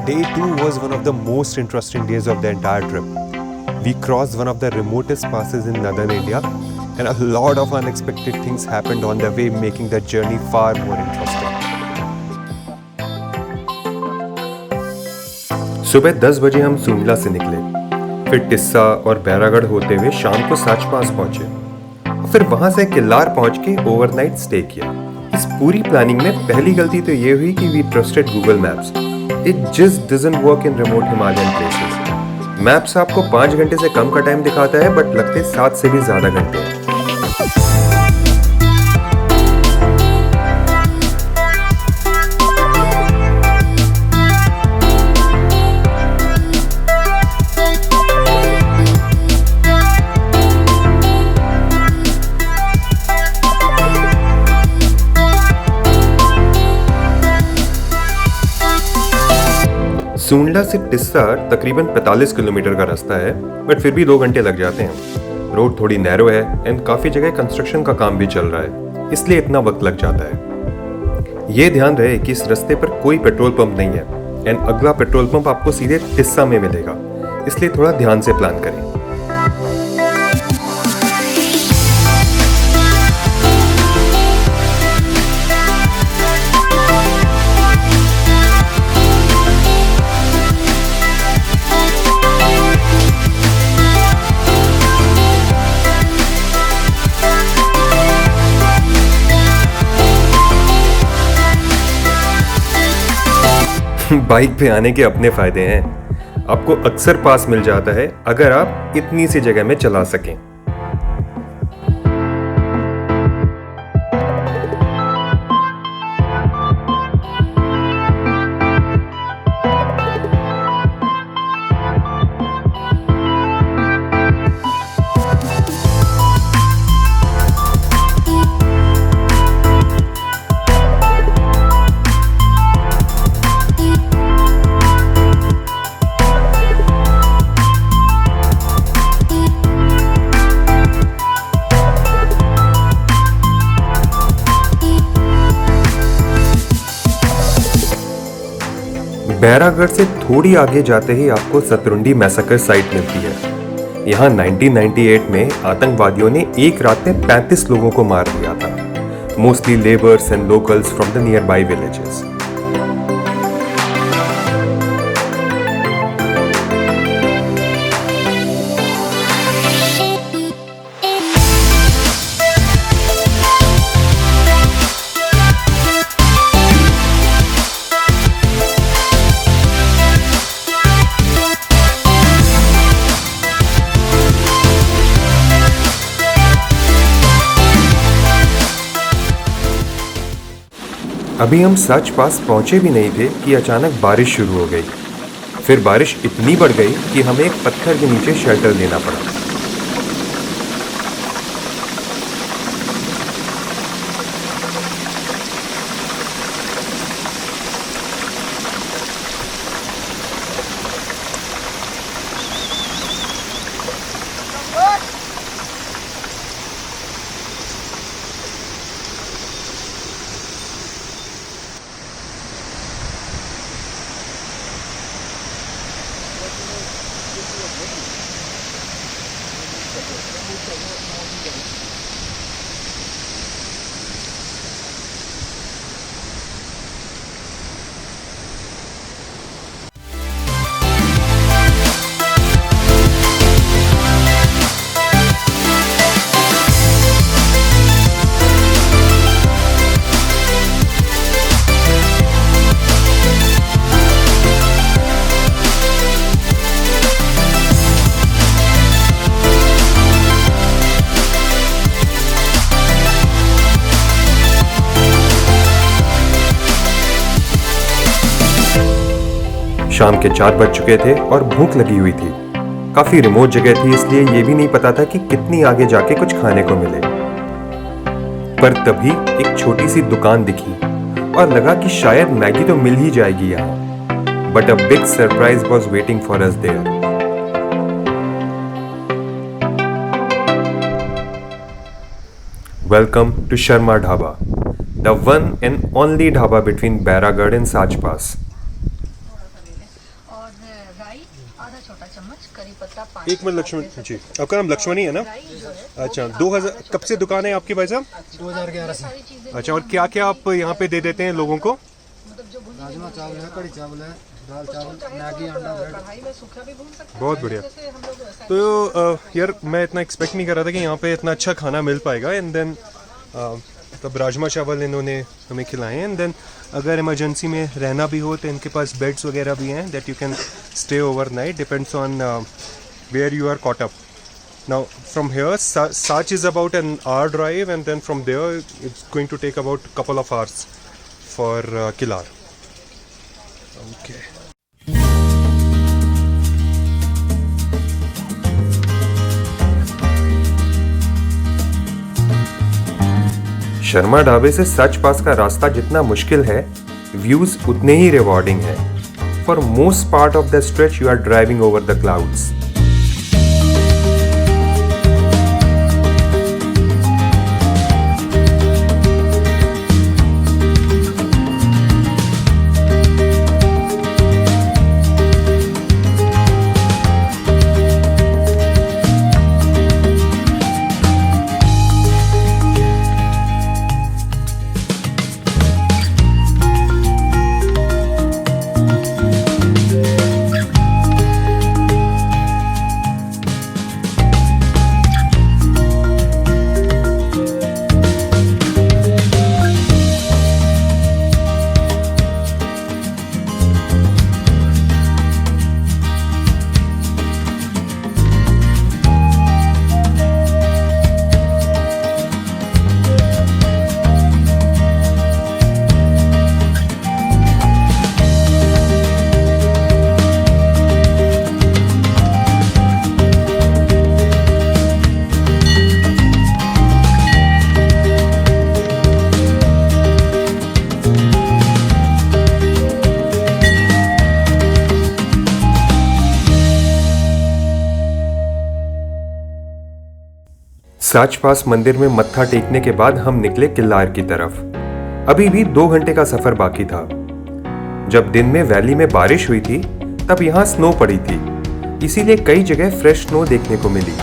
Day 2 was one of the most interesting days of the entire trip. We crossed one of the remotest passes in northern India, and a lot of unexpected things happened on the way, making the journey far more interesting. सुबह 10 बजे हम सूंडला से निकले, फिर टिस्सा और बैरागढ़ होते हुए शाम को साच पास पहुंचे, फिर वहां से किल्लार पहुंच के ओवरनाइट स्टे किया। इस पूरी प्लानिंग में पहली गलती तो ये हुई कि we trusted Google Maps. It just doesn't work in remote Himalayan places. Maps आपको 5 घंटे से कम का टाइम दिखाता है, बट लगते 7 से भी ज्यादा घंटे हैं। सूंडला से टिस्सा तकरीबन 45 किलोमीटर का रास्ता है, बट फिर भी 2 घंटे लग जाते हैं। रोड थोड़ी नैरो है एंड काफ़ी जगह कंस्ट्रक्शन का काम भी चल रहा है, इसलिए इतना वक्त लग जाता है। ये ध्यान रहे कि इस रास्ते पर कोई पेट्रोल पंप नहीं है एंड अगला पेट्रोल पंप आपको सीधे टिस्सा में मिलेगा, इसलिए थोड़ा ध्यान से प्लान करें। बाइक पे आने के अपने फायदे हैं। आपको अक्सर पास मिल जाता है अगर आप इतनी सी जगह में चला सकें। बैरागढ़ से थोड़ी आगे जाते ही आपको सतरुंडी मैसेकर साइट मिलती है। यहाँ 1998 में आतंकवादियों ने एक रात में 35 लोगों को मार दिया था, mostly labours and locals from the near by villages. अभी हम सच पास पहुंचे भी नहीं थे कि अचानक बारिश शुरू हो गई। फिर बारिश इतनी बढ़ गई कि हमें एक पत्थर के नीचे शेल्टर लेना पड़ा। शाम के 4 बज चुके थे और भूख लगी हुई थी। काफी रिमोट जगह थी, इसलिए ये भी नहीं पता था कि कितनी आगे जाके कुछ खाने को मिले। पर तभी एक छोटी सी दुकान दिखी और लगा कि शायद मैगी तो मिल ही जाएगी यहाँ। But a big surprise was waiting for us there. Welcome to Sharma dhaba, the one and only dhaba between Bairagarh and Sach Pass. एक मिनट लक्ष्मण जी, आपका नाम लक्ष्मणी है ना? अच्छा, 2000 कब से दुकान है आपकी भाई साहब? 2011 से। अच्छा, और क्या क्या आप यहाँ पे दे देते हैं लोगों को? राजमा चावल है, कड़ी चावल है, दाल चावल, मैगी, अंडा, ब्रेड। बहुत बढ़िया। तो यार मैं इतना एक्सपेक्ट नहीं कर रहा था कि यहाँ पे इतना अच्छा खाना मिल पाएगा। एंड देन तब राजमा चावल इन्होंने हमें खिलाए हैं। एंड देन अगर इमरजेंसी में रहना भी हो तो इनके पास बेड्स वगैरह भी हैं that you can stay over night, depends on where you are caught up. Now from here Sach is about an hour drive, and then from there it's going to take about a couple of hours for Kilar. Okay. Sharma ढाबे से सच पास का रास्ता जितना मुश्किल है, views उतने ही rewarding है. For most part of the stretch you are driving over the clouds. Sach Pass मंदिर में मत्था टेकने के बाद हम निकले किल्लार की तरफ. अभी भी 2 घंटे का सफर बाकी था. जब दिन में वैली में बारिश हुई थी तब यहाँ स्नो पड़ी थी, इसीलिए कई जगह फ्रेश स्नो देखने को मिली.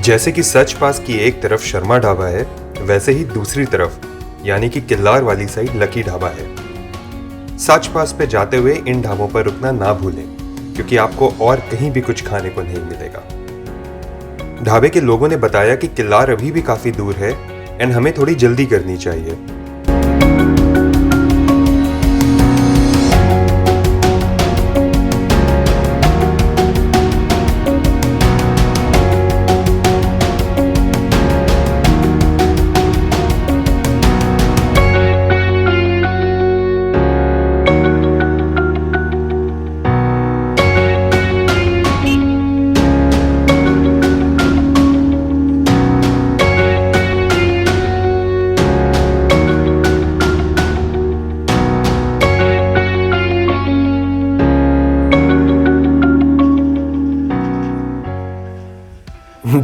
जैसे कि सच पास की एक तरफ शर्मा ढाबा है, वैसे ही दूसरी तरफ यानी कि किल्लार वाली साइड लकी ढाबा है. सच पास पे जाते हुए इन ढाबों पर रुकना ना भूलें, क्योंकि आपको और कहीं भी कुछ खाने को नहीं मिलेगा. ढाबे के लोगों ने बताया कि किल्लार अभी भी काफी दूर है एंड हमें थोड़ी जल्दी करनी चाहिए.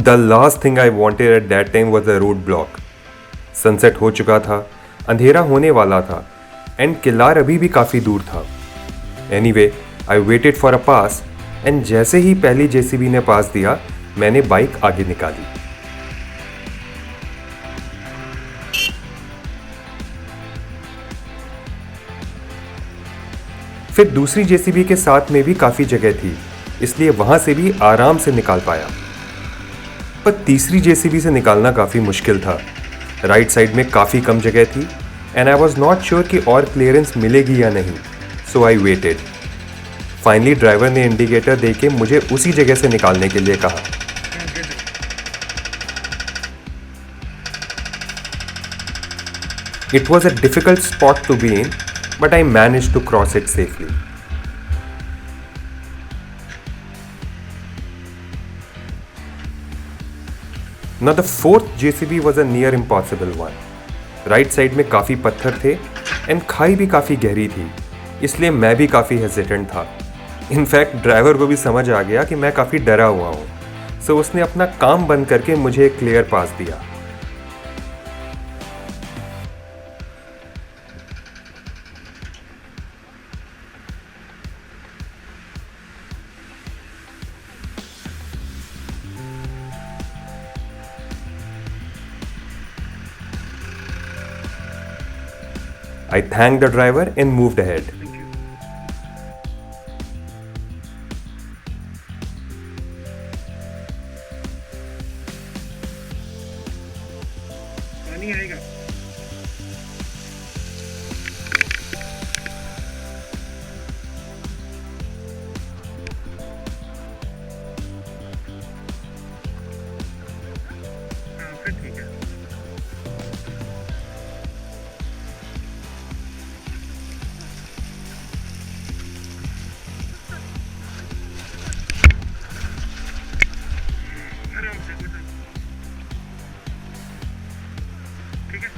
The last thing I wanted at that time was a roadblock. Sunset हो चुका था, अंधेरा होने वाला था एंड किल्लार अभी भी काफ़ी दूर था. Anyway, I waited for a pass and जैसे ही पहली जेसीबी ने पास दिया, मैंने बाइक आगे निकाली. फिर दूसरी जेसीबी के साथ में भी काफ़ी जगह थी, इसलिए वहाँ से भी आराम से निकाल पाया। पर तीसरी जेसीबी से निकालना काफ़ी मुश्किल था। राइट साइड में काफ़ी कम जगह थी and I was not sure कि और क्लियरेंस मिलेगी या नहीं, सो आई वेटेड। फाइनली ड्राइवर ने इंडिकेटर दे के मुझे उसी जगह से निकालने के लिए कहा। It was a difficult spot to be in, but I managed to cross it safely. Now the fourth JCB was a near impossible one. Right side में काफ़ी पत्थर थे एंड खाई भी काफ़ी गहरी थी, इसलिए मैं भी काफ़ी हेजिटेंट था। इनफैक्ट ड्राइवर को भी समझ आ गया कि मैं काफ़ी डरा हुआ हूँ, सो उसने अपना काम बंद करके मुझे एक क्लियर पास दिया। I thanked the driver and moved ahead. पानी आएगा। हाँ, फिर ठीक है। आराम से कुछ ठीक है।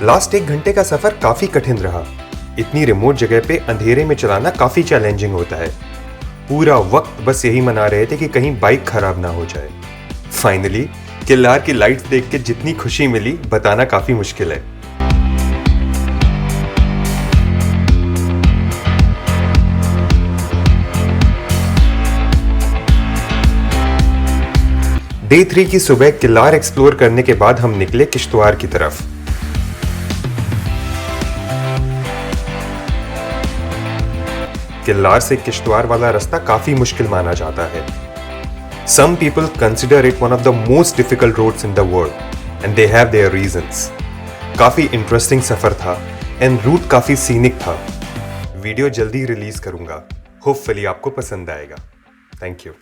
लास्ट 1 घंटे का सफर काफी कठिन रहा। इतनी रिमोट जगह पे अंधेरे में चलाना काफी चैलेंजिंग होता है। पूरा वक्त बस यही मना रहे थे कि कहीं बाइक खराब ना हो जाए। फाइनली किल्लार की लाइट्स देख के जितनी खुशी मिली बताना काफी मुश्किल है। डे 3 की सुबह किल्लार एक्सप्लोर करने के बाद हम निकले किश्तवाड़ की तरफ। किल्लार से किश्तवाड़ वाला रास्ता काफी मुश्किल माना जाता है। Some people consider it one of the most difficult roads in the world, and they have their reasons. काफी इंटरेस्टिंग सफर था एंड रूट काफी सीनिक था। वीडियो जल्दी रिलीज करूंगा, होपफुली आपको पसंद आएगा। Thank you.